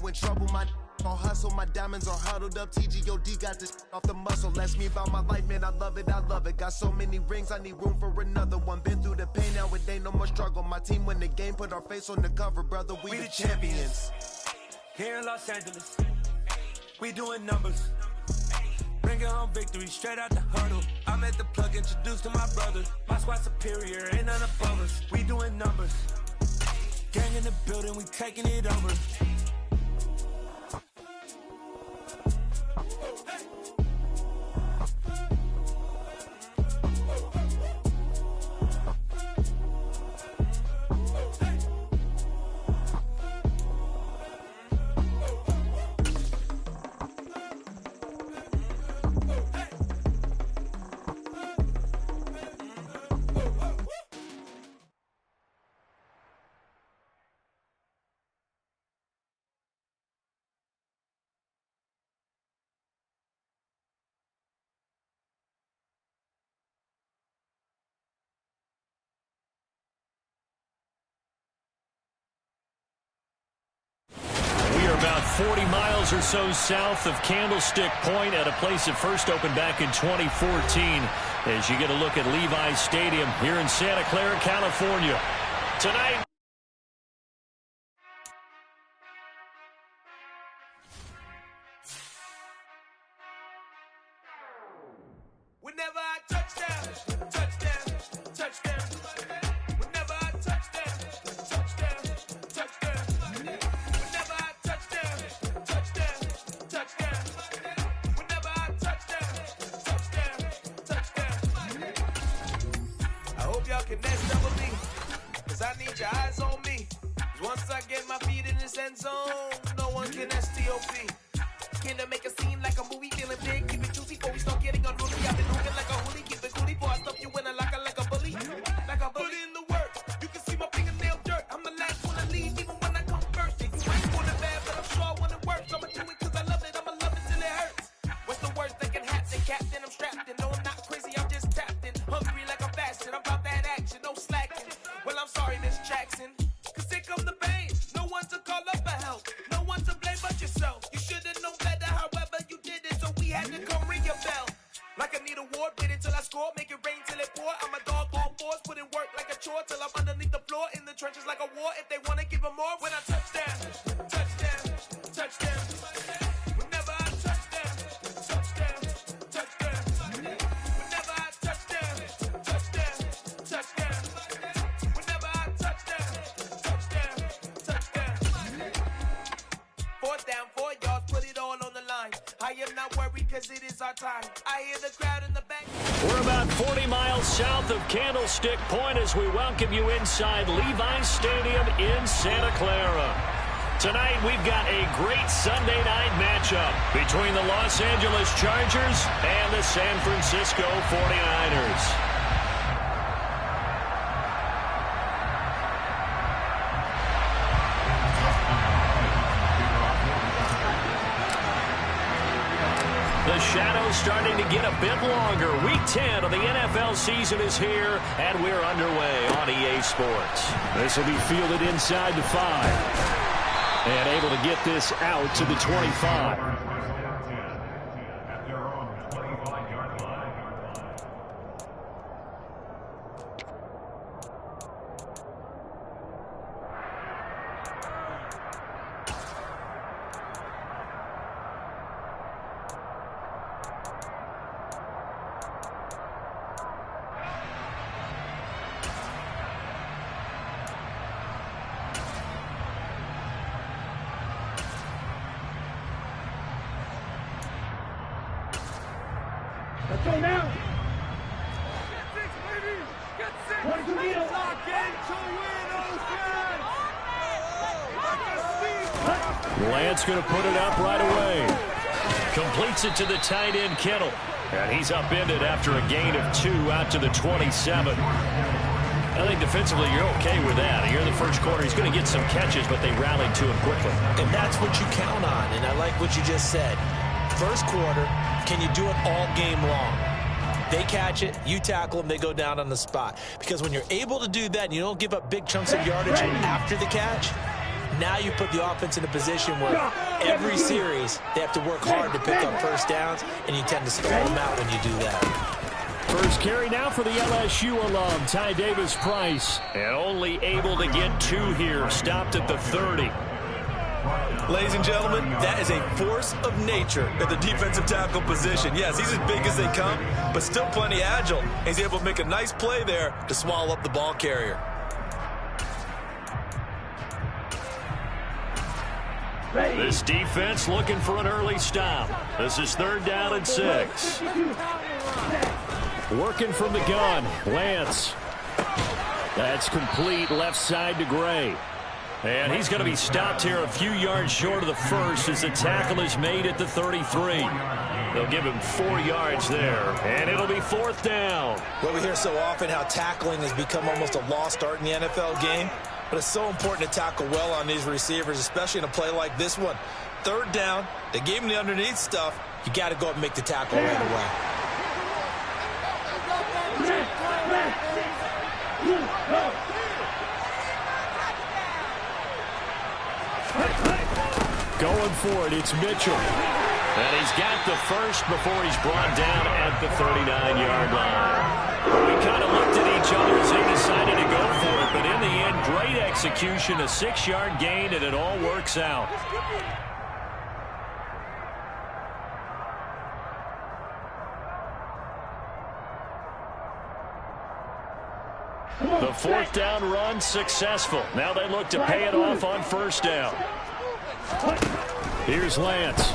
in trouble. My on hustle, my diamonds are huddled up. TGOD got this off the muscle. That's me about my life, man. I love it, I love it. Got so many rings, I need room for another one. Been through the pain, now it ain't no more struggle. My team win the game, put our face on the cover, brother. We the champions. Here in Los Angeles, we doing numbers. Bringing home victory straight out the huddle. I'm at the plug, introduced to my brother. My squad superior, ain't none above us. We doing numbers. Gang in the building, we taking it over. About 40 miles or so south of Candlestick Point at a place that first opened back in 2014 as you get a look at Levi Stadium here in Santa Clara, California. Tonight, whenever I touchdown, touchdown, touchdown. Whenever I touchdown, touchdown, touchdown. Whenever I touchdown, touchdown, touchdown. Whenever I touchdown, touchdown, touchdown. I hope y'all can next double me, cause I need your eyes on me. Once I get my feet in this end zone, no one can STOP. Can I make a scene like a movie, feeling big, keep it juicy before we start getting unruly. I've been moving like a hoodie, keep it coolie before I stuff you in a locker like a bully. Like a bully in the work, you can see my fingernail dirt. I'm the last one to leave, even when I come first. And you ain't for the bad, but I'm sure I want it worse. I'ma do it cause I love it, I'ma love it till it hurts. What's the worst that can happen, Captain? I'm strapped in, no I'm not crazy, I'm just tapped in. Hungry like I'm fasting, I'm about that action, no slacking. Well I'm sorry, Miss Jackson, cause here come the pain. No one to call up for help, no one to blame but yourself. You should've known better, however you did it, so we had to come ring your bell. Like I need a ward, wait until I score, make it rain till it pour. I'm a dog on force, put in work like a chore till I'm underneath the floor, in the trenches like a war. If they wanna give them more, when I touchdown, touchdown, touchdown. Whenever I touchdown, touchdown, touchdown. Whenever I touchdown, touchdown, touchdown. Whenever I touchdown, touchdown, touchdown. 4th down, 4 yards, put it all on the line. I am not worried cause it is our time. I hear the crowd in the back. we're about 40 miles south of Candlestick Point as we welcome you inside Levi Stadium in Santa Clara. Tonight, we've got a great Sunday night matchup between the Los Angeles Chargers and the San Francisco 49ers. The shadow's starting to get a bit longer. Week 10 of the NFL season is here, and we're underway on EA Sports. This will be fielded inside the 5. And able to get this out to the 25. Let's go now. Get 6, baby. Get 6. What do you need? Lock in to win, Ocean. Lance going to put it up right away. Completes it to the tight end, Kittle. And he's upended after a gain of 2 out to the 27. I think defensively you're okay with that. Here in the first quarter, he's going to get some catches, but they rallied to him quickly. And that's what you count on, and I like what you just said. First quarter, can you do it all game long? They catch it, you tackle them, they go down on the spot. Because when you're able to do that and you don't give up big chunks of yardage after the catch, now you put the offense in a position where every series they have to work hard to pick up first downs, and you tend to stall them out when you do that. First carry now for the LSU alum, Ty Davis-Price. And only able to get 2 here, stopped at the 30. Ladies and gentlemen, that is a force of nature at the defensive tackle position. Yes, he's as big as they come, but still plenty agile. He's able to make a nice play there to swallow up the ball carrier. This defense looking for an early stop. This is 3rd down and 6. Working from the gun, Lance. That's complete left side to Gray. And he's going to be stopped here a few yards short of the first as the tackle is made at the 33. They'll give him 4 yards there, and it'll be 4th down. Well, we hear so often how tackling has become almost a lost art in the NFL game, but it's so important to tackle well on these receivers, especially in a play like this one. 3rd down, they gave him the underneath stuff. You got to go up and make the tackle right away. Going for it, it's Mitchell. And he's got the first before he's brought down at the 39-yard line. We kind of looked at each other as they decided to go for it, but in the end, great execution, a 6-yard gain, and it all works out. The 4th down run successful. Now they look to pay it off on 1st down. Here's Lance.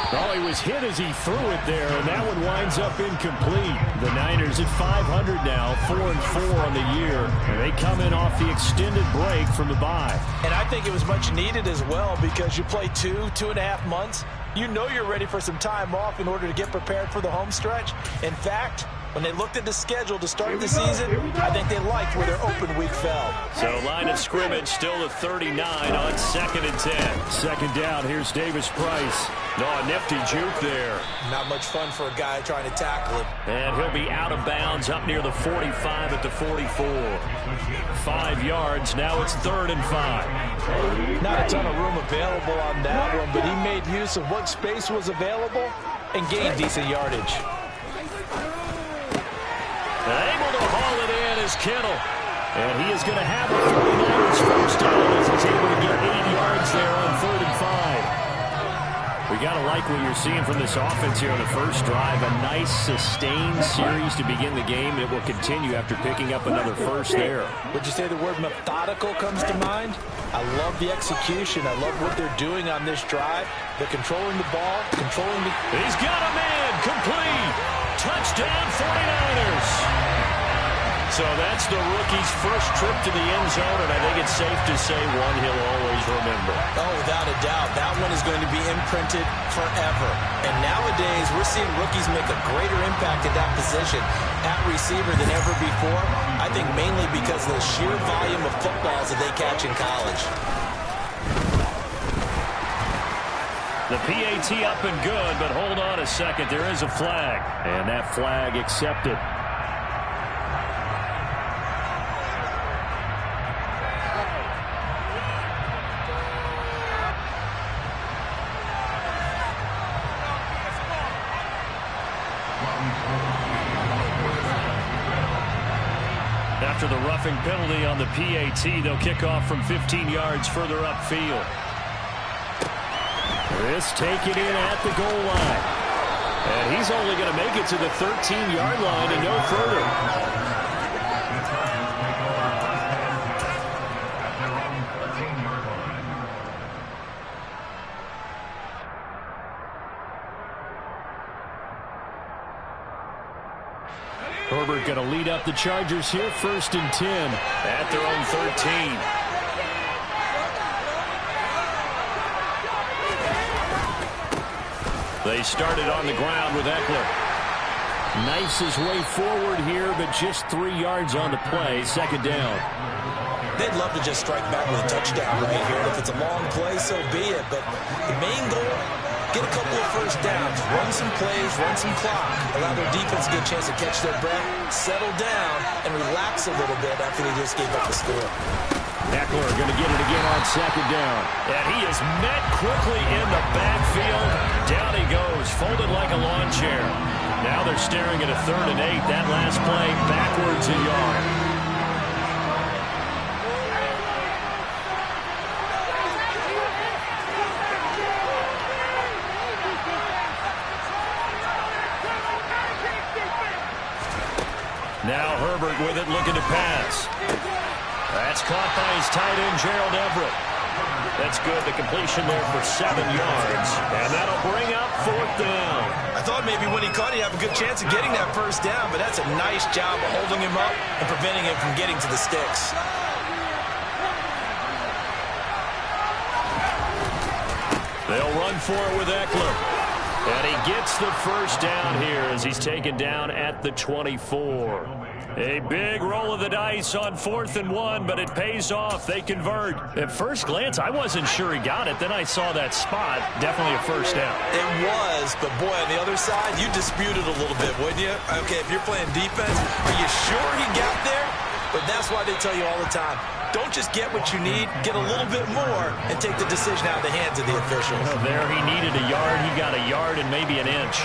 Oh, he was hit as he threw it there, and that one winds up incomplete. The Niners at 500 now, 4-4 on the year, and they come in off the extended break from the bye. And I think it was much needed as well because you play 2.5 months. You know you're ready for some time off in order to get prepared for the home stretch. In fact, when they looked at the schedule to start the season, I think they liked where their open week fell. So line of scrimmage still at 39 on 2nd and 10. 2nd down, here's Davis-Price. No, a nifty juke there. Not much fun for a guy trying to tackle him. And he'll be out of bounds up near the 45 at the 44. 5 yards, now it's 3rd and 5. Not a ton of room available on that one, but he made use of what space was available and gained decent yardage. Able to haul it in is Kittle. And he is going to have a 49ers first down as he's able to get 8 yards there on 3rd and 5. We got to like what you're seeing from this offense here on the first drive. A nice sustained series to begin the game. It will continue after picking up another first there. Would you say the word methodical comes to mind? I love the execution. I love what they're doing on this drive. They're controlling the ball, controlling the... He's got a man complete. Touchdown 49ers. So that's the rookie's first trip to the end zone, and I think it's safe to say one he'll always remember. Oh, without a doubt. That one is going to be imprinted forever. And nowadays, we're seeing rookies make a greater impact at that position at receiver than ever before. I think mainly because of the sheer volume of footballs that they catch in college. The PAT up and good, but hold on a second. There is a flag, and that flag accepted. After the roughing penalty on the PAT, they'll kick off from 15 yards further upfield. This taken in at the goal line. And he's only going to make it to the 13-yard line and no further. Herbert going to lead up the Chargers here, 1st and 10 at their own 13. They started on the ground with Eckler. Knifes his way forward here, but just 3 yards on the play. 2nd down. They'd love to just strike back with a touchdown right here. If it's a long play, so be it. But the main goal, get a couple of first downs, run some plays, run some clock, allow their defense to get a chance to catch their breath, settle down, and relax a little bit after they just gave up the score. Eckler going to get it again on second down. And he is met quickly in the backfield. Down he goes, folded like a lawn chair. Now they're staring at a 3rd and 8. That last play, backwards a yard. Now Herbert with it, looking to pass. That's caught by his tight end, Gerald Everett. That's good. The completion there for 7 yards. And that'll bring up 4th down. I thought maybe when he caught, he'd have a good chance of getting that 1st down, but that's a nice job of holding him up and preventing him from getting to the sticks. They'll run for it with Eckler. And he gets the 1st down here as he's taken down at the 24. A big roll of the dice on 4th and 1, but it pays off. They convert. At first glance, I wasn't sure he got it. Then I saw that spot. Definitely a 1st down. It was, but boy, on the other side, you dispute it a little bit, wouldn't you? Okay, if you're playing defense, are you sure he got there? But that's why they tell you all the time, don't just get what you need, get a little bit more, and take the decision out of the hands of the officials. Well, there he needed a yard. He got a yard and maybe an inch.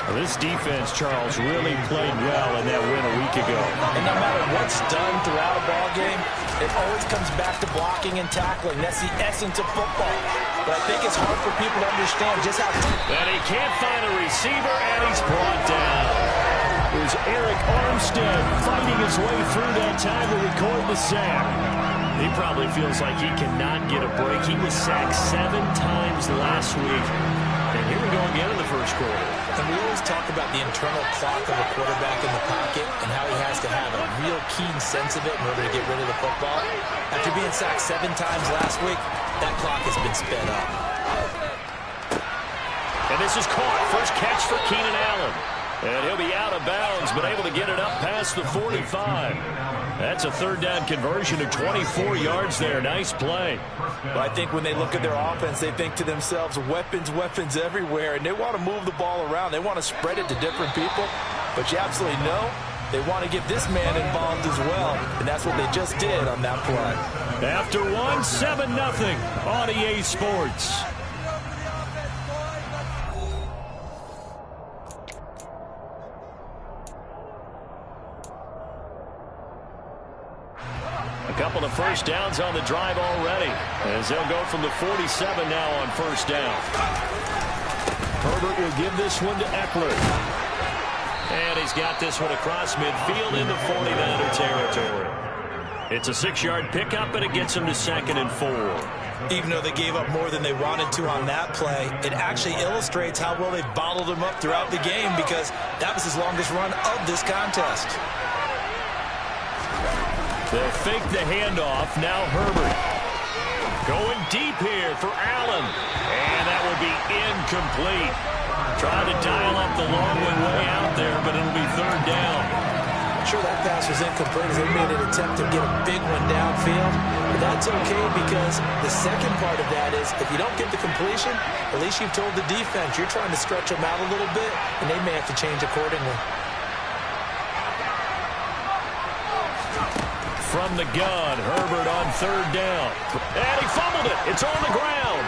Well, this defense, Charles, really played well in that win a week ago. And no matter what's done throughout a ball game, it always comes back to blocking and tackling. That's the essence of football. But I think it's hard for people to understand just how... And he can't find a receiver, and he's brought down. There's Eric Armstead fighting his way through that time to record the sack. He probably feels like he cannot get a break. He was sacked 7 times last week. And here we go again in the 1st quarter. And we always talk about the internal clock of a quarterback in the pocket and how he has to have a real keen sense of it in order to get rid of the football. After being sacked 7 times last week, that clock has been sped up. And this is caught. First catch for Keenan Allen. And he'll be out of bounds, but able to get it up past the 45. That's a 3rd down conversion of 24 yards there. Nice play. Well, I think when they look at their offense, they think to themselves, weapons, weapons everywhere, and they want to move the ball around. They want to spread it to different people, but you absolutely know they want to get this man involved as well, and that's what they just did on that play. After 1, 7-0 on EA Sports. A couple of 1st downs on the drive already, as they'll go from the 47 now on 1st down. Herbert will give this one to Eckler. And he's got this one across midfield into 49er territory. It's a 6-yard pickup, and it gets him to 2nd and 4. Even though they gave up more than they wanted to on that play, it actually illustrates how well they bottled him up throughout the game, because that was his longest run of this contest. They'll fake the handoff. Now Herbert. Going deep here for Allen. And that will be incomplete. Trying to dial up the long way out there, but it'll be 3rd down. I'm sure that pass was incomplete as they made an attempt to get a big one downfield. But that's okay, because the second part of that is if you don't get the completion, at least you've told the defense you're trying to stretch them out a little bit, and they may have to change accordingly. From the gun, Herbert on 3rd down. And he fumbled it. It's on the ground.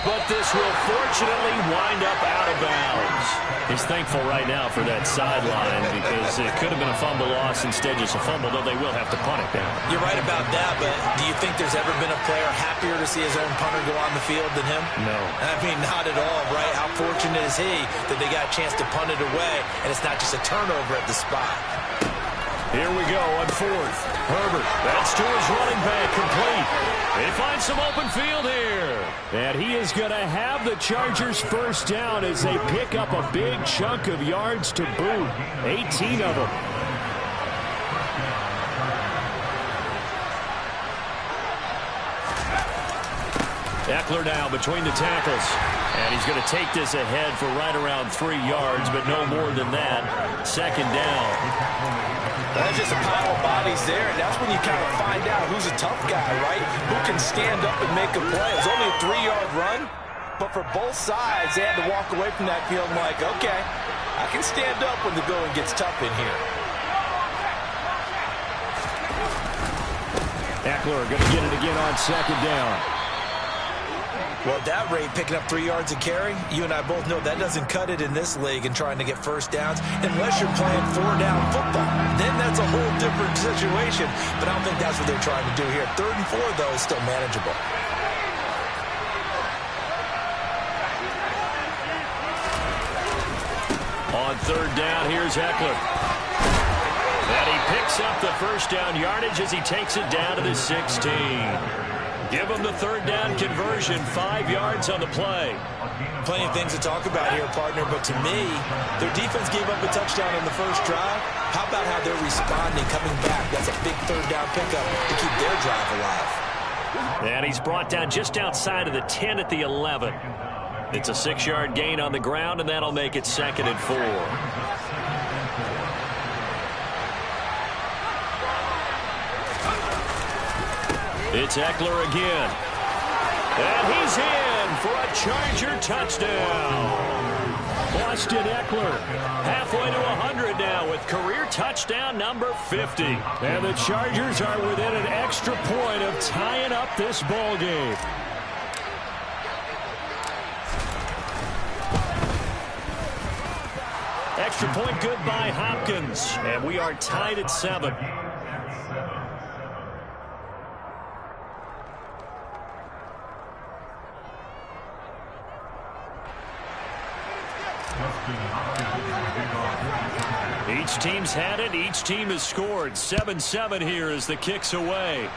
But this will fortunately wind up out of bounds. He's thankful right now for that sideline, because it could have been a fumble loss, instead just a fumble, though they will have to punt it down. You're right about that, but do you think there's ever been a player happier to see his own punter go on the field than him? No. I mean, not at all, right? How fortunate is he that they got a chance to punt it away, and it's not just a turnover at the spot. Here we go on 4th. Herbert, that's to his running back, complete. They find some open field here. And he is going to have the Chargers 1st down as they pick up a big chunk of yards to boot. 18 of them. Eckler now between the tackles. And he's going to take this ahead for right around 3 yards, but no more than that. 2nd down. That's just a pile of bodies there, and that's when you kind of find out who's a tough guy, right? Who can stand up and make a play. It was only a 3-yard run, but for both sides, they had to walk away from that field like, okay, I can stand up when the going gets tough in here. Eckler going to get it again on second down. Well, at that rate, picking up 3 yards a carry, you and I both know that doesn't cut it in this league and trying to get first downs unless you're playing 4-down football. Then that's a whole different situation, but I don't think that's what they're trying to do here. 3rd and 4, though, is still manageable. On 3rd down, here's Eckler. And he picks up the first down yardage as he takes it down to the 16. Give them the 3rd down conversion, 5 yards on the play. Plenty of things to talk about here, partner, but to me, their defense gave up a touchdown on the first drive. How about how they're responding, coming back? That's a big 3rd down pickup to keep their drive alive. And he's brought down just outside of the 10 at the 11. It's a 6-yard gain on the ground, and that'll make it 2nd and 4. It's Eckler again. And he's in for a Charger touchdown. Austin Eckler halfway to 100 now with career touchdown number 50. And the Chargers are within an extra point of tying up this ball game. Extra point good by Hopkins. And we are tied at 7. Each team's had it. Each team has scored. 7-7 here as the kick's away.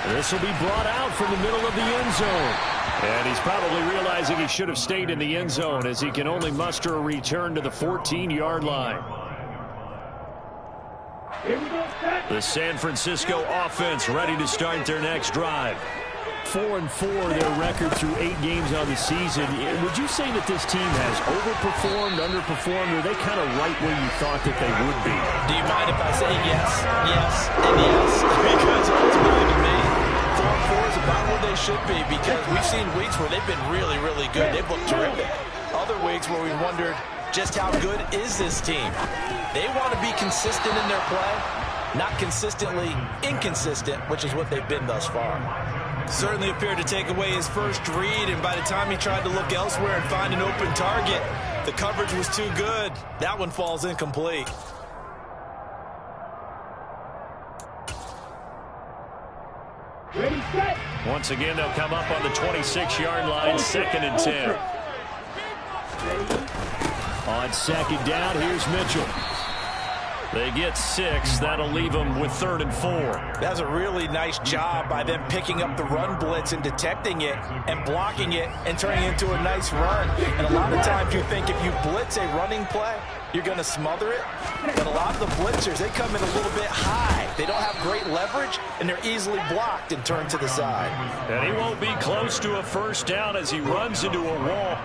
This will be brought out from the middle of the end zone. And he's probably realizing he should have stayed in the end zone as he can only muster a return to the 14-yard line. The San Francisco offense ready to start their next drive. 4-4 their record through 8 games on the season. Would you say that this team has overperformed, underperformed, or are they kind of right where you thought that they would be? Do you mind if I say yes, yes, and yes? Because ultimately to me, 4-4 is about where they should be, because we've seen weeks where they've been really, really good. They've looked terrific. Other weeks where we wondered just how good is this team. They want to be consistent in their play, not consistently inconsistent, which is what they've been thus far. Certainly appeared to take away his first read, and by the time he tried to look elsewhere and find an open target, the coverage was too good. That one falls incomplete. Ready, set. Once again, they'll come up on the 26-yard line, 2nd and 10. On 2nd down, here's Mitchell. They get 6. That'll leave them with 3rd and 4. That's a really nice job by them picking up the run blitz and detecting it and blocking it and turning it into a nice run. And a lot of times you think if you blitz a running play, you're going to smother it. But a lot of the blitzers, they come in a little bit high. They don't have great leverage, and they're easily blocked and turned to the side. And he won't be close to a first down as he runs into a wall.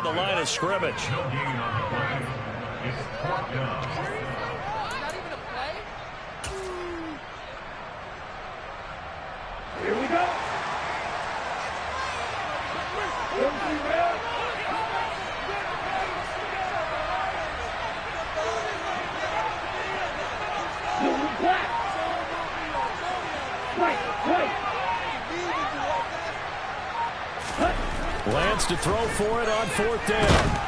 the line of scrimmage. Here we go. Lance to throw for it on 4th down.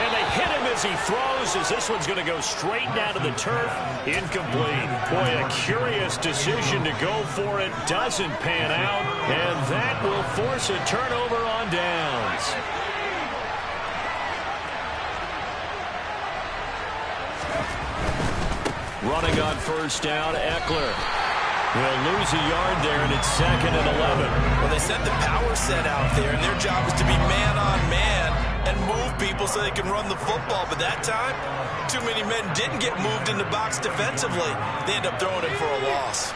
And they hit him as he throws, as this one's going to go straight down to the turf. Incomplete. Boy, a curious decision to go for it. Doesn't pan out. And that will force a turnover on downs. Running on 1st down, Eckler. Will lose a yard there, and it's 2nd and 11. Well, they sent the power set out there, and their job is to be man-on-man and move people so they can run the football. But that time, too many men didn't get moved in the box defensively. They end up throwing it for a loss.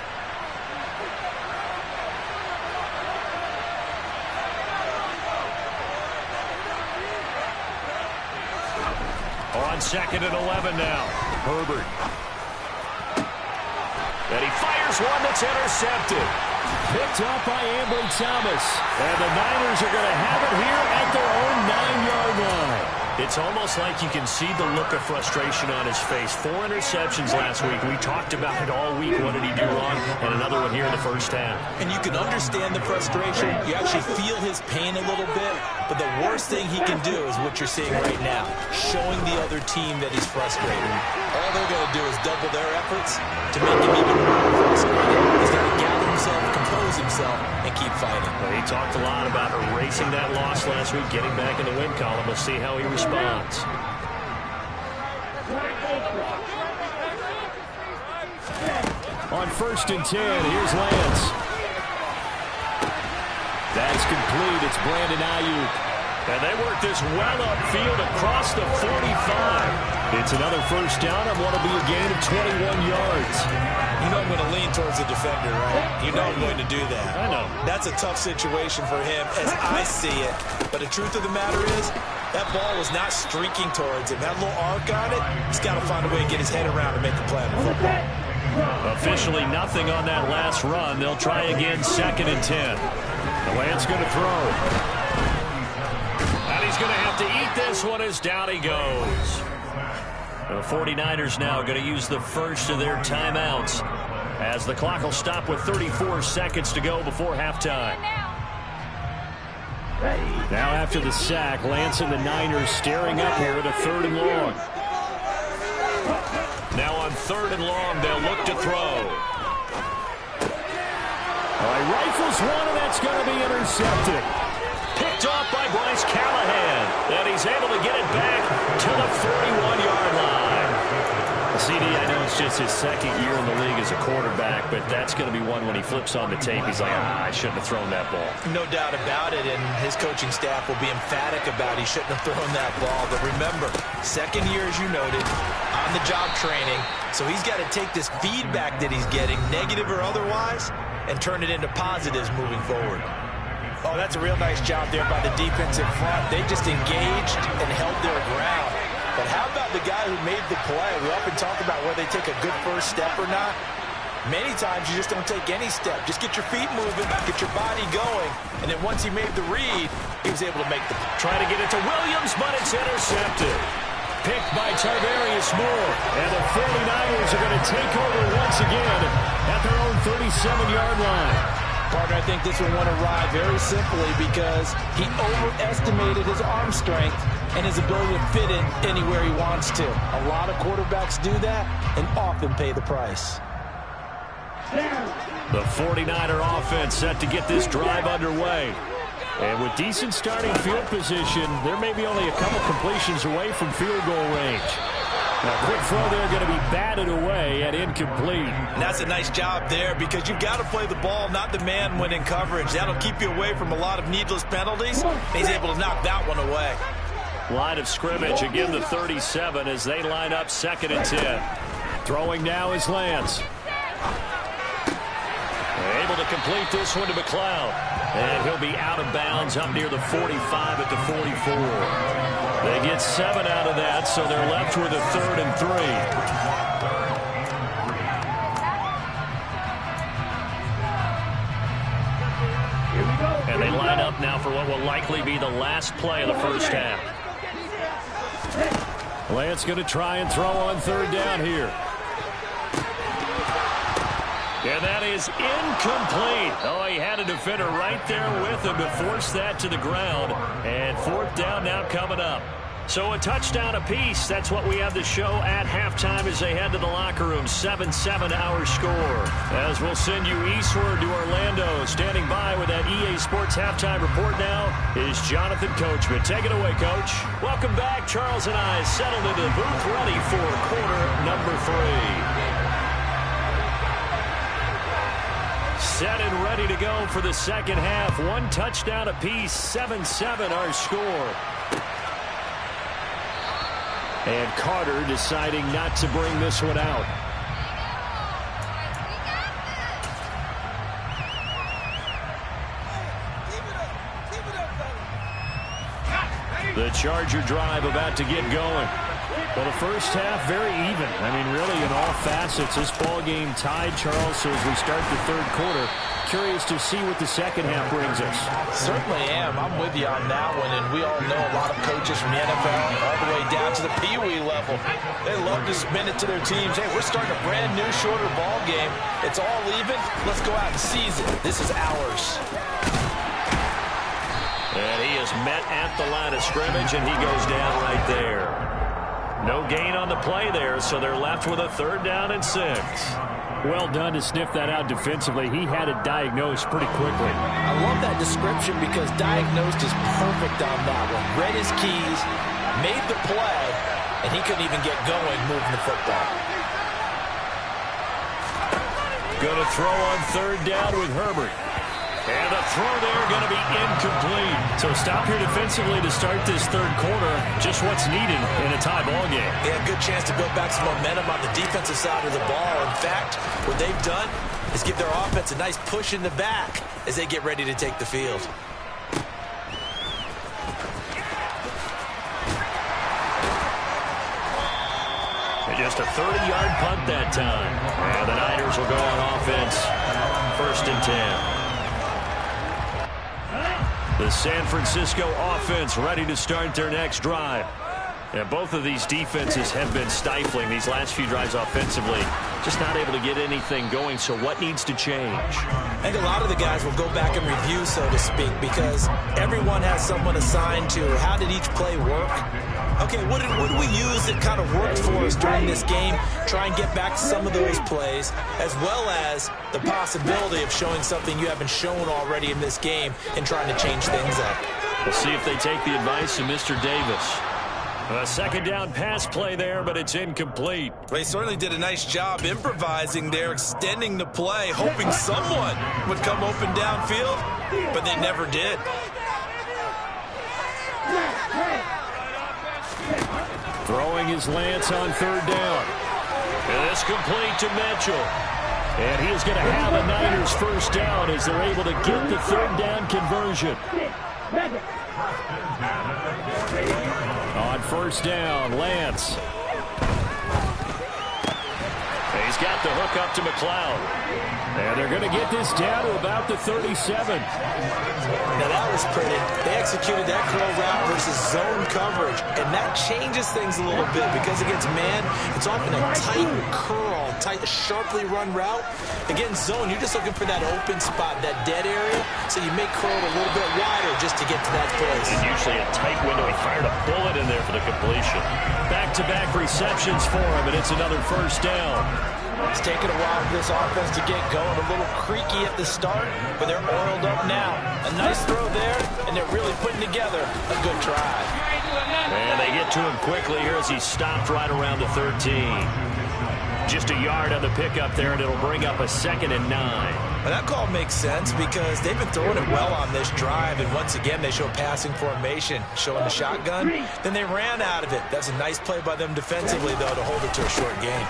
On 2nd and 11 now. Herbert. And he fires one that's intercepted. Picked up by Ambry Thomas. And the Niners are going to have it here at their own 9-yard line. It's almost like you can see the look of frustration on his face. 4 interceptions last week. We talked about it all week. What did he do wrong? And another one here in the first half. And you can understand the frustration. You actually feel his pain a little bit. But the worst thing he can do is what you're seeing right now, showing the other team that he's frustrated. All they're going to do is double their efforts to make him even more frustrated. He's got to gather himself, compose himself, and keep fighting. Well, he talked a lot about erasing that loss last week, getting back in the win column. We'll see how he responds. On 1st and 10, here's Lance. That's complete. It's Brandon Ayuk. And they work this well upfield across the 45. It's another 1st down on what will be a gain of 21 yards. You know I'm going to lean towards the defender, right? You know I'm going to do that. I know. That's a tough situation for him as I see it. But the truth of the matter is, that ball was not streaking towards him. That little arc on it, he's got to find a way to get his head around and make the play on the football. Officially nothing on that last run. They'll try again 2nd and 10. Lance going to throw. And he's going to have to eat this one as down he goes. The 49ers now going to use the first of their timeouts as the clock will stop with 34 seconds to go before halftime. Now after the sack, Lance and the Niners staring up here at a 3rd and long. Now on 3rd and long, they'll look to throw. He rifles one, and that's going to be intercepted. Picked off by Bryce Callahan. And he's able to get it back to the 41-yard line. CD, I know it's just his 2nd year in the league as a quarterback, but that's going to be one when he flips on the tape. He's like, I shouldn't have thrown that ball. No doubt about it, and his coaching staff will be emphatic about he shouldn't have thrown that ball. But remember, 2nd year, as you noted, on-the-job training, so he's got to take this feedback that he's getting, negative or otherwise, and turn it into positives moving forward. Oh, that's a real nice job there by the defense in front. They just engaged and held their ground. But how about the guy who made the play? We often talk about whether they take a good first step or not. Many times you just don't take any step. Just get your feet moving, get your body going. And then once he made the read, he was able to make the play. Trying to get it to Williams, but it's intercepted. Picked by Tarvarius Moore. And the 49ers are going to take over once again at their own 37-yard line. Partner, I think this one won a ride very simply because he overestimated his arm strength and his ability to fit in anywhere he wants to. A lot of quarterbacks do that and often pay the price. The 49er offense set to get this drive underway. And with decent starting field position, there may be only a couple completions away from field goal range. Now, quick throw there going to be batted away and incomplete. And that's a nice job there because you've got to play the ball, not the man when in coverage. That'll keep you away from a lot of needless penalties. He's able to knock that one away. Line of scrimmage, again the 37 as they line up 2nd and 10. Throwing now is Lance. Able to to complete this one to McLeod. And he'll be out of bounds up near the 45 at the 44. They get 7 out of that, so they're left with a 3rd and 3. And they line up now for what will likely be the last play of the first half. Lance going to try and throw on 3rd down here. And that is incomplete. Oh, he had a defender right there with him to force that to the ground. And 4th down now coming up. So a touchdown apiece. That's what we have to show at halftime as they head to the locker room. 7-7 our score. As we'll send you eastward to Orlando. Standing by with that EA Sports halftime report now is Jonathan Coachman. Take it away, Coach. Welcome back. Charles and I settled into the booth ready for quarter number 3. Set and ready to go for the second half. 1 touchdown apiece. 7-7 our score. And Carter deciding not to bring this one out. The Charger drive about to get going. Well, the first half, very even. I mean, really, in all facets, this ball game tied, Charles. So as we start the 3rd quarter, curious to see what the second half brings us. Certainly am. I'm with you on that one. And we all know a lot of coaches from the NFL all the way down to the Pee Wee level. They love to spin it to their teams. Hey, we're starting a brand new, shorter ball game. It's all even. Let's go out and seize it. This is ours. And he is met at the line of scrimmage, and he goes down right there. No gain on the play there, so they're left with a 3rd down and 6. Well done to sniff that out defensively. He had it diagnosed pretty quickly. I love that description because diagnosed is perfect on that one. Read his keys, made the play, and he couldn't even get going moving the football. Going to throw on 3rd down with Herbert. And the throw there going to be incomplete. So stop here defensively to start this 3rd quarter. Just what's needed in a tie ball game. They had a good chance to build back some momentum on the defensive side of the ball. In fact, what they've done is give their offense a nice push in the back as they get ready to take the field. And just a 30-yard punt that time. And the Niners will go on offense. 1st and 10. The San Francisco offense ready to start their next drive. And both of these defenses have been stifling these last few drives offensively. Just not able to get anything going, so what needs to change? I think a lot of the guys will go back and review, so to speak, because everyone has someone assigned to how did each play work. Okay, what did we use that kind of worked for us during this game? Try and get back to some of those plays, as well as the possibility of showing something you haven't shown already in this game and trying to change things up. We'll see if they take the advice of Mr. Davis. A 2nd down pass play there, but it's incomplete. They certainly did a nice job improvising there, extending the play, hoping someone would come open downfield, but they never did. Throwing his Lance on 3rd down. And it's complete to Mitchell. And he is going to have a Niners 1st down as they're able to get the 3rd down conversion. On 1st down, Lance. He's got the hook up to McLeod. And they're going to get this down to about the 37. Now that was pretty. They executed that curl route versus zone coverage, and that changes things a little bit because against man, it's often a tight curl, tight, sharply run route. Against zone, you're just looking for that open spot, that dead area, so you make curl a little bit wider just to get to that place. And usually a tight window. He fired a bullet in there for the completion. Back-to-back receptions for him, and it's another 1st down. It's taken a while for this offense to get going. A little creaky at the start, but they're oiled up now. A nice throw there, and they're really putting together a good drive. And they get to him quickly here as he stopped right around the 13. Just a yard on the pickup there, and it'll bring up a 2nd and 9. Well, that call makes sense because they've been throwing it well on this drive, and once again, they show passing formation, showing the shotgun. Then they ran out of it. That's a nice play by them defensively, though, to hold it to a short gain.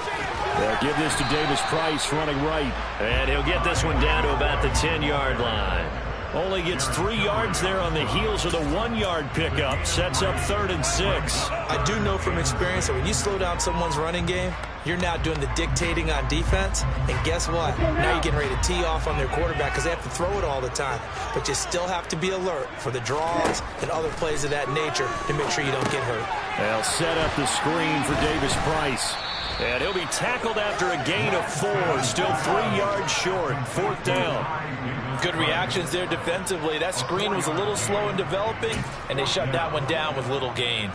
They'll give this to Davis Price running right. And he'll get this one down to about the 10-yard line. Only gets 3 yards there on the heels of the 1-yard pickup. Sets up 3rd and 6. I do know from experience that when you slow down someone's running game, you're now doing the dictating on defense. And guess what? Now you're getting ready to tee off on their quarterback because they have to throw it all the time. But you still have to be alert for the draws and other plays of that nature to make sure you don't get hurt. They'll set up the screen for Davis Price. And he'll be tackled after a gain of 4. Still 3 yards short. 4th down. Good reactions there defensively. That screen was a little slow in developing, and they shut that one down with little gain.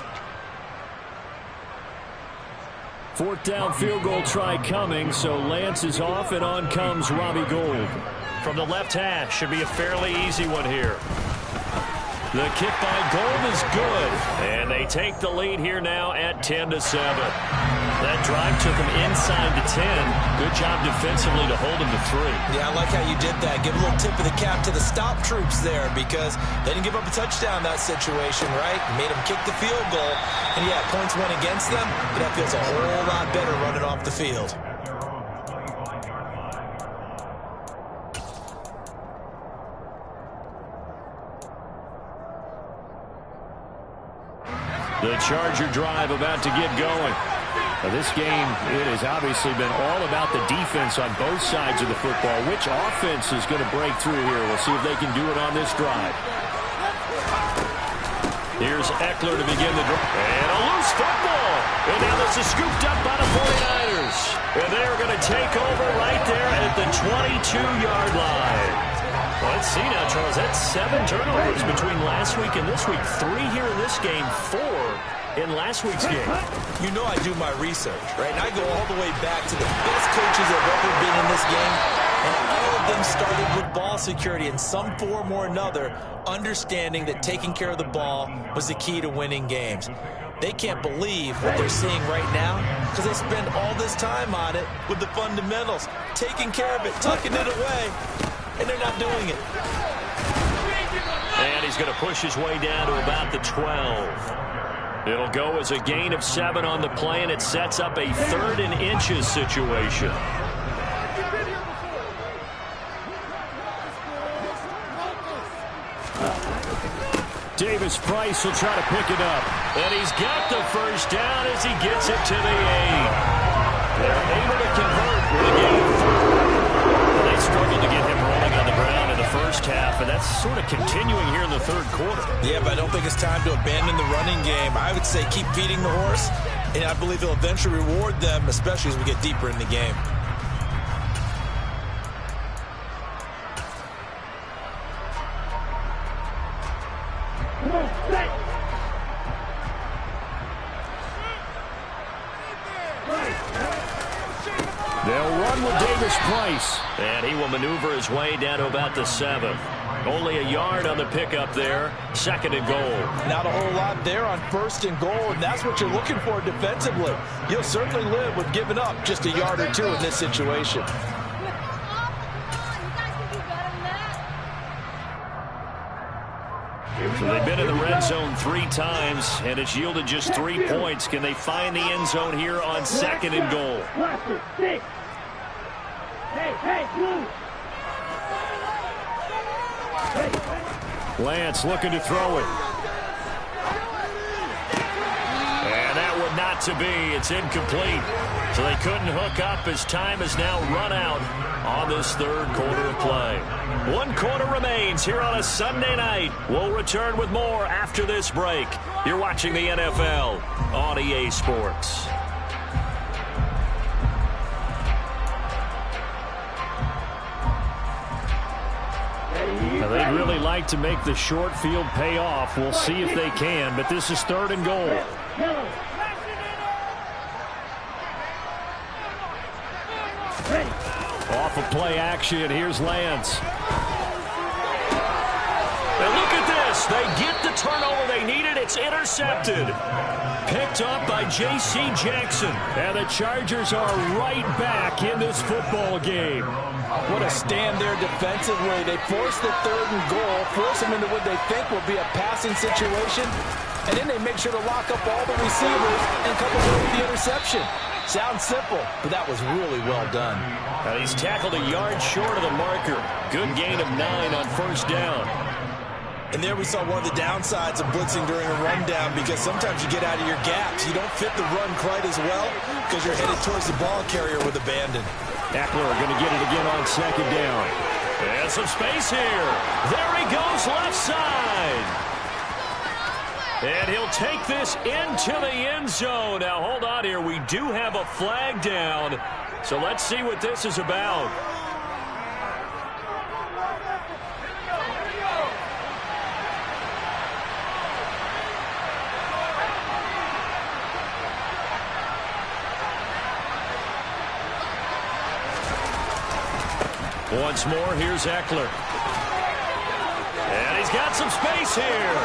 4th down field goal try coming, so Lance is off, and on comes Robbie Gould. From the left hash, should be a fairly easy one here. The kick by Gould is good, and they take the lead here now at 10-7. That drive took them inside the 10. Good job defensively to hold them to 3. Yeah, I like how you did that. Give a little tip of the cap to the stop troops there because they didn't give up a touchdown in that situation, right? Made them kick the field goal. And, yeah, points went against them, but that feels a whole lot better running off the field. The Charger drive about to get going. Now this game, it has obviously been all about the defense on both sides of the football. Which offense is going to break through here? We'll see if they can do it on this drive. Here's Eckler to begin the drive. And a loose football. And now this is scooped up by the 49ers. And they're going to take over right there at the 22-yard line. Well, let's see now, Charles. That's 7 turnovers between last week and this week. 3 here in this game, 4 in last week's game. You know I do my research, right? And I go all the way back to the best coaches that have ever been in this game. And all of them started with ball security in some form or another, understanding that taking care of the ball was the key to winning games. They can't believe what they're seeing right now because they spend all this time on it with the fundamentals, taking care of it, tucking it away, and they're not doing it. And he's going to push his way down to about the 12. It'll go as a gain of 7 on the play, and it sets up a 3rd and inches situation. Davis Price will try to pick it up. And he's got the first down as he gets it to the 8. They're able to convert with a gain of 4. They struggled to get him rolling on the ground in the first half, and that's sort of continuing here in the 3rd quarter. Yeah, but I don't think it's time to abandon the running game. I would say keep feeding the horse, and I believe he'll eventually reward them, especially as we get deeper in the game. They'll run with Davis Price. And he will maneuver his way down to about the 7. Only a yard on the pickup there. 2nd and goal. Not a whole lot there on 1st and goal, and that's what you're looking for defensively. You'll certainly live with giving up just a yard or 2 in this situation. So they've been in the red zone 3 times, and it's yielded just 3 points. Can they find the end zone here on 2nd and goal? Lance looking to throw it. And that would not to be. It's incomplete. So they couldn't hook up as time has now run out on this 3rd quarter of play. 1 quarter remains here on a Sunday night. We'll return with more after this break. You're watching the NFL on EA Sports. Now, they'd really like to make the short field pay off. We'll see if they can, but this is 3rd and goal. Off of play action, here's Lance. And look at this. They get the turnover they needed. It's intercepted. Picked up by J.C. Jackson. And the Chargers are right back in this football game. What a stand there defensively. They force the 3rd and goal, force them into what they think will be a passing situation, and then they make sure to lock up all the receivers and come away with the interception. Sounds simple, but that was really well done. And he's tackled a yard short of the marker. Good gain of 9 on first down. And there we saw one of the downsides of blitzing during a rundown, because sometimes you get out of your gaps. You don't fit the run quite as well because you're headed towards the ball carrier with abandon. Eckler going to get it again on second down. And some space here. There he goes left side. And he'll take this into the end zone. Now, hold on here. We do have a flag down. So let's see what this is about. Once more, here's Eckler. And he's got some space here.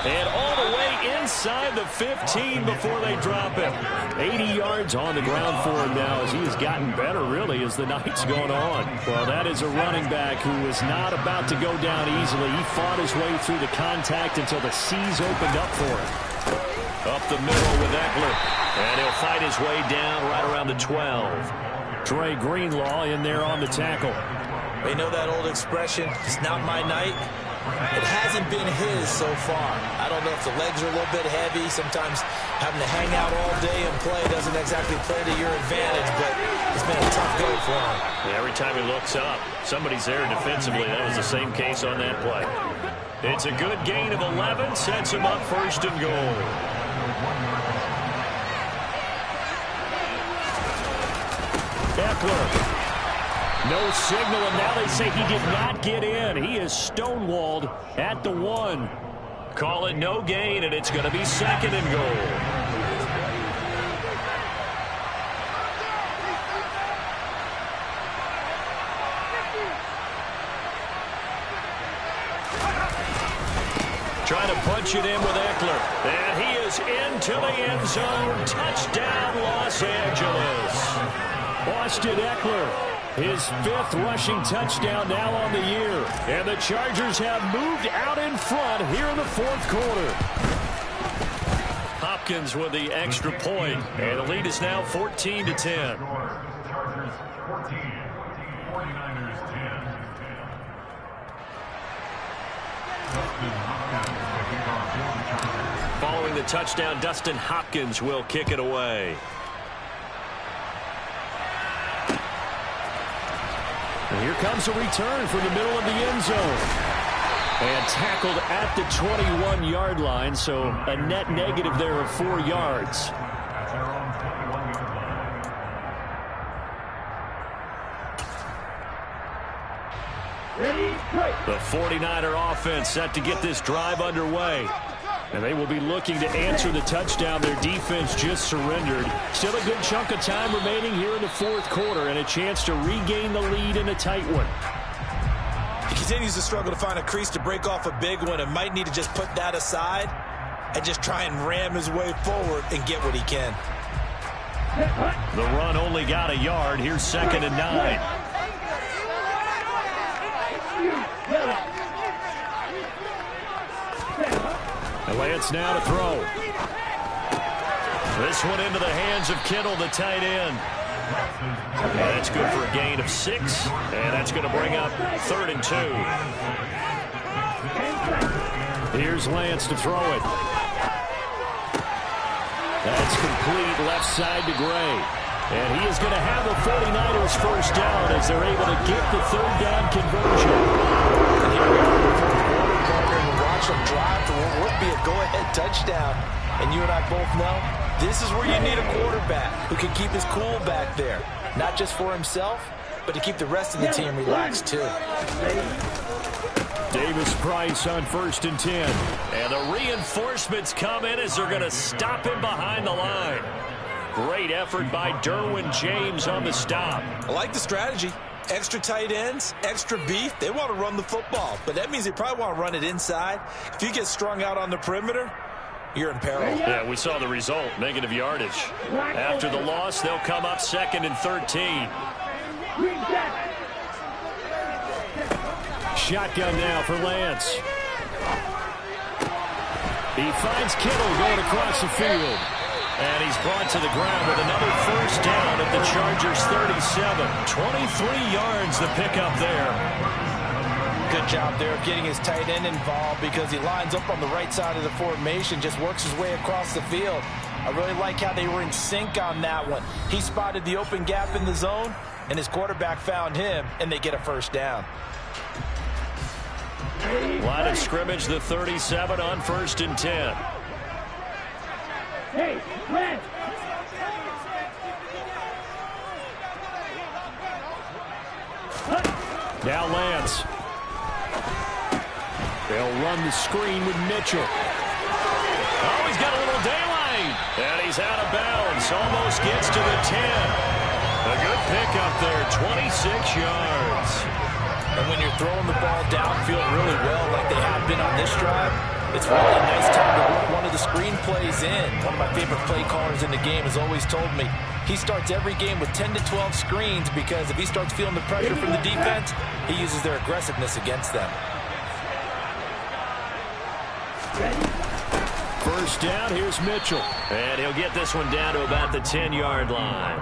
And all the way inside the 15 before they drop him. 80 yards on the ground for him now as he has gotten better, really, as the night's gone on. Well, that is a running back who was not about to go down easily. He fought his way through the contact until the seas opened up for him. Up the middle with Eckler. And he'll fight his way down right around the 12. Dre Greenlaw in there on the tackle. They know that old expression, it's not my night. It hasn't been his so far. I don't know if the legs are a little bit heavy. Sometimes having to hang out all day and play doesn't exactly play to your advantage, but it's been a tough go for him. Every time he looks up, somebody's there defensively. That was the same case on that play. It's a good gain of 11, sets him up first and goal. Eckler. No signal, and now they say he did not get in. He is stonewalled at the 1. Call it no gain, and it's going to be second and goal. Trying to punch it in with Eckler. And he is into the end zone. Touchdown, Los Angeles. Austin Eckler. His 5th rushing touchdown now on the year. And the Chargers have moved out in front here in the 4th quarter. Hopkins with the extra point. And the lead is now 14-10. Chargers 14, 49ers 10. Following the touchdown, Dustin Hopkins will kick it away. And here comes a return from the middle of the end zone. And tackled at the 21-yard line, so a net negative there of 4 yards. The 49er offense set to get this drive underway. And they will be looking to answer the touchdown their defense just surrendered. Still a good chunk of time remaining here in the 4th quarter and a chance to regain the lead in a tight one. He continues to struggle to find a crease to break off a big one and might need to just put that aside and just try and ram his way forward and get what he can. The run only got a yard. Here's 2nd and 9. Lance now to throw. This one into the hands of Kittle, the tight end. And that's good for a gain of 6. And that's going to bring up 3rd and 2. Here's Lance to throw it. That's complete left side to Gray. And he is going to have the 49ers first down as they're able to get the 3rd down conversion. And here we are before the quarter partner and watch them drive for what would be a go-ahead touchdown. And you and I both know this is where you need a quarterback who can keep his cool back there. Not just for himself, but to keep the rest of the team relaxed too. Davis Price on 1st and 10. And the reinforcements come in as they're going to stop him behind the line. Great effort by Derwin James on the stop. I like the strategy. Extra tight ends, extra beef. They want to run the football, but that means they probably want to run it inside. If you get strung out on the perimeter, you're in peril. Yeah, we saw the result, negative yardage. After the loss, they'll come up 2nd and 13. Shotgun now for Lance. He finds Kittle going across the field. And he's brought to the ground with another first down at the Chargers' 37. 23 yards the pickup there. Good job there of getting his tight end involved because he lines up on the right side of the formation, just works his way across the field. I really like how they were in sync on that one. He spotted the open gap in the zone, and his quarterback found him, and they get a first down. Line of scrimmage, the 37 on 1st and 10. Hey, Grant! Now Lance. They'll run the screen with Mitchell. Oh, he's got a little daylight. And he's out of bounds. Almost gets to the 10. A good pickup there, 26 yards. And when you're throwing the ball downfield really well like they have been on this drive, it's really a nice time to work one of the screen plays in. One of my favorite play callers in the game has always told me he starts every game with 10 to 12 screens because if he starts feeling the pressure from the defense, he uses their aggressiveness against them. First down, here's Mitchell. And he'll get this one down to about the 10-yard line.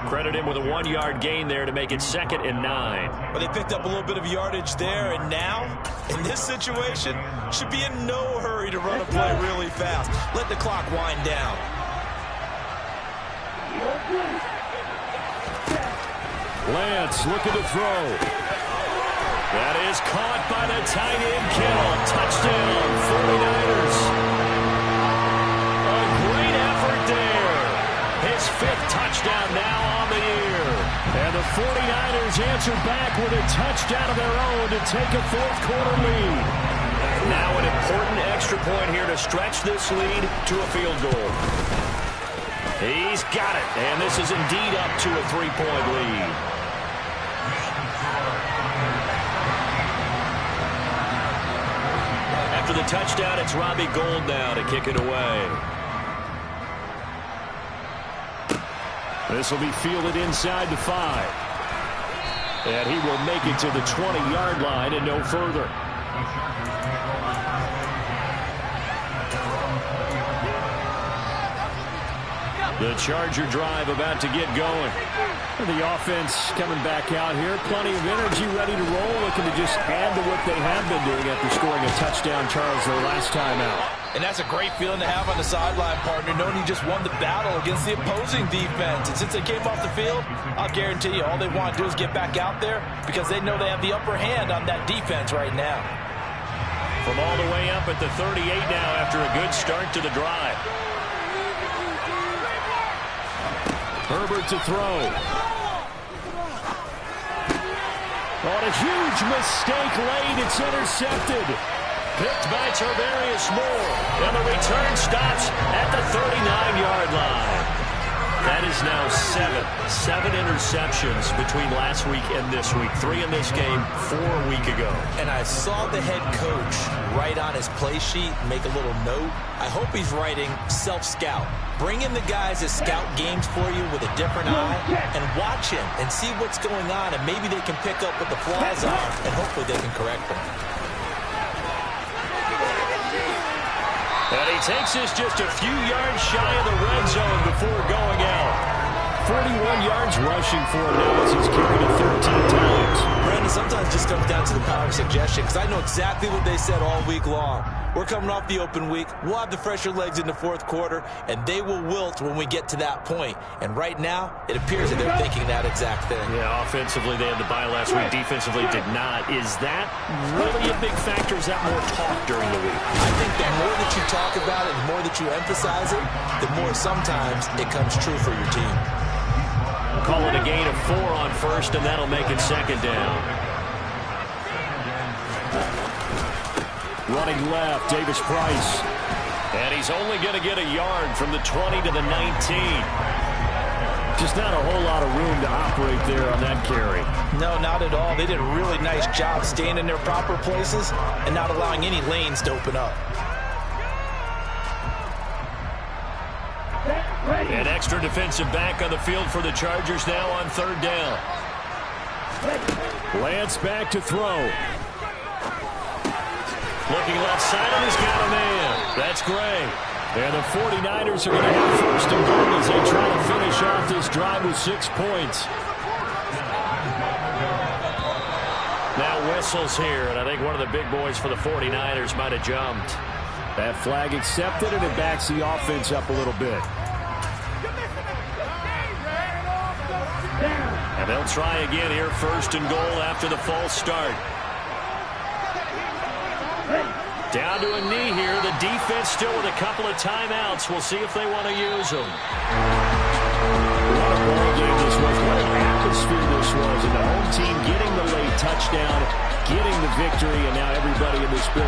Credit him with a 1-yard gain there to make it 2nd and 9. Well, they picked up a little bit of yardage there, and now, in this situation, should be in no hurry to run a play really fast. Let the clock wind down. Lance looking to throw. That is caught by the tight end, Kittle. Touchdown, 49ers. A great effort there. His 5th touchdown now on the year. And the 49ers answer back with a touchdown of their own to take a 4th quarter lead. Now an important extra point here to stretch this lead to a field goal. He's got it. And this is indeed up to a 3-point lead. After the touchdown, it's Robbie Gould now to kick it away. This will be fielded inside the 5. And he will make it to the 20-yard line and no further. The Charger drive about to get going. The offense coming back out here. Plenty of energy, ready to roll. Looking to just add to what they have been doing after scoring a touchdown, Charles, their last time out. And that's a great feeling to have on the sideline, partner, knowing you just won the battle against the opposing defense. And since they came off the field, I'll guarantee you all they want to do is get back out there because they know they have the upper hand on that defense right now. From all the way up at the 38 now after a good start to the drive. Herbert to throw. On a huge mistake late, it's intercepted. Picked by Tarvarius Moore. And the return stops at the 39-yard line. That is now 7 interceptions between last week and this week. 3 in this game, 4 a week ago. And I saw the head coach write on his play sheet, make a little note. I hope he's writing self-scout. Bring in the guys that scout games for you with a different eye and watch him and see what's going on, and maybe they can pick up what the flaws are, and hopefully they can correct them. And he takes this just a few yards shy of the red zone before going out. 41 yards rushing for him now as he's carried it 13 times. Brandon, sometimes it just comes down to the power of suggestion because I know exactly what they said all week long. We're coming off the open week. We'll have the fresher legs in the 4th quarter, and they will wilt when we get to that point. And right now, it appears that they're thinking that exact thing. Yeah, offensively, they had the bye last week. Defensively, did not. Is that really a big factor? Is that more talk during the week? I think the more that you talk about it, the more that you emphasize it, the more sometimes it comes true for your team. Call it a gain of 4 on 1st, and that'll make it 2nd down. Running left, Davis Price. And he's only going to get a yard from the 20 to the 19. Just not a whole lot of room to operate there on that carry. No, not at all. They did a really nice job staying in their proper places and not allowing any lanes to open up. An extra defensive back on the field for the Chargers now on 3rd down. Lance back to throw. Looking left side, and he's got a man. That's Gray. And the 49ers are going to have first and goal as they try to finish off this drive with 6 points. Now whistles here, and I think one of the big boys for the 49ers might have jumped. That flag accepted, and it backs the offense up a little bit. And they'll try again here, first and goal after the false start. Down to a knee here. The defense still with a couple of timeouts. We'll see if they want to use them. What a ball game this was. What an atmosphere this was. And the home team getting the late touchdown, getting the victory, and now everybody in this building